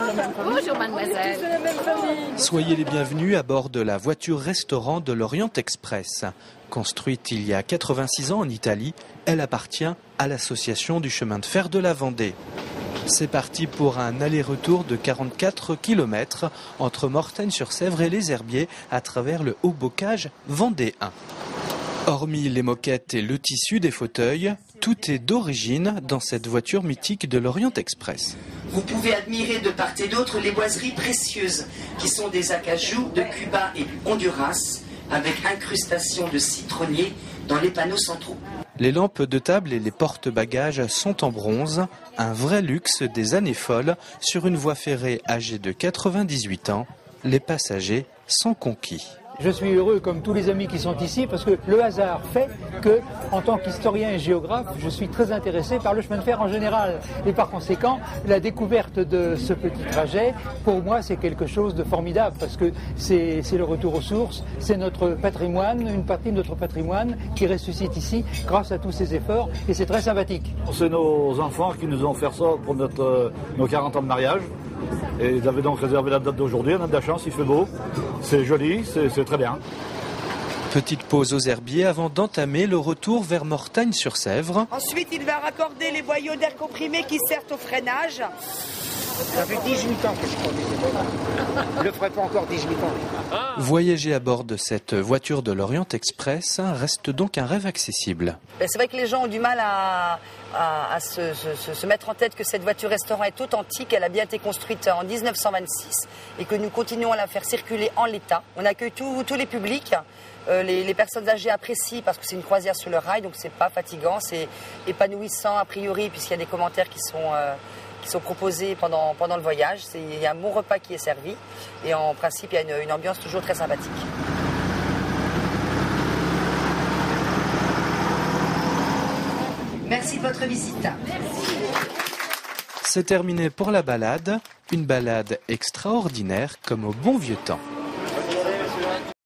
Bonjour mademoiselle. Soyez les bienvenus à bord de la voiture-restaurant de l'Orient Express. Construite il y a 86 ans en Italie, elle appartient à l'association du chemin de fer de la Vendée. C'est parti pour un aller-retour de 44 km entre Mortagne-sur-Sèvre et les Herbiers à travers le Haut-Bocage vendéen. Hormis les moquettes et le tissu des fauteuils, tout est d'origine dans cette voiture mythique de l'Orient Express. Vous pouvez admirer de part et d'autre les boiseries précieuses qui sont des acajou de Cuba et du Honduras avec incrustation de citronnier dans les panneaux centraux. Les lampes de table et les porte-bagages sont en bronze, un vrai luxe des années folles sur une voie ferrée âgée de 98 ans. Les passagers sont conquis. Je suis heureux comme tous les amis qui sont ici parce que le hasard fait que, en tant qu'historien et géographe, je suis très intéressé par le chemin de fer en général. Et par conséquent, la découverte de ce petit trajet, pour moi, c'est quelque chose de formidable parce que c'est le retour aux sources, c'est notre patrimoine, une partie de notre patrimoine qui ressuscite ici grâce à tous ces efforts et c'est très sympathique. C'est nos enfants qui nous ont fait ça pour nos 40 ans de mariage. Et ils avaient donc réservé la date d'aujourd'hui, on a de la chance, il fait beau, c'est joli, c'est très bien. Petite pause aux herbiers avant d'entamer le retour vers Mortagne-sur-Sèvre. Ensuite, il va raccorder les boyaux d'air comprimé qui servent au freinage. Ça fait 18 ans que je conduis. Je ne le ferai pas encore 18 ans. Voyager à bord de cette voiture de l'Orient Express reste donc un rêve accessible. C'est vrai que les gens ont du mal à se mettre en tête que cette voiture-restaurant est authentique. Elle a bien été construite en 1926 et que nous continuons à la faire circuler en l'état. On accueille tous les publics. Les personnes âgées apprécient parce que c'est une croisière sur le rail, donc c'est pas fatigant, c'est épanouissant a priori puisqu'il y a des commentaires qui sont proposés pendant le voyage. Il y a un bon repas qui est servi et en principe il y a une ambiance toujours très sympathique. Merci de votre visite. C'est terminé pour la balade, une balade extraordinaire comme au bon vieux temps.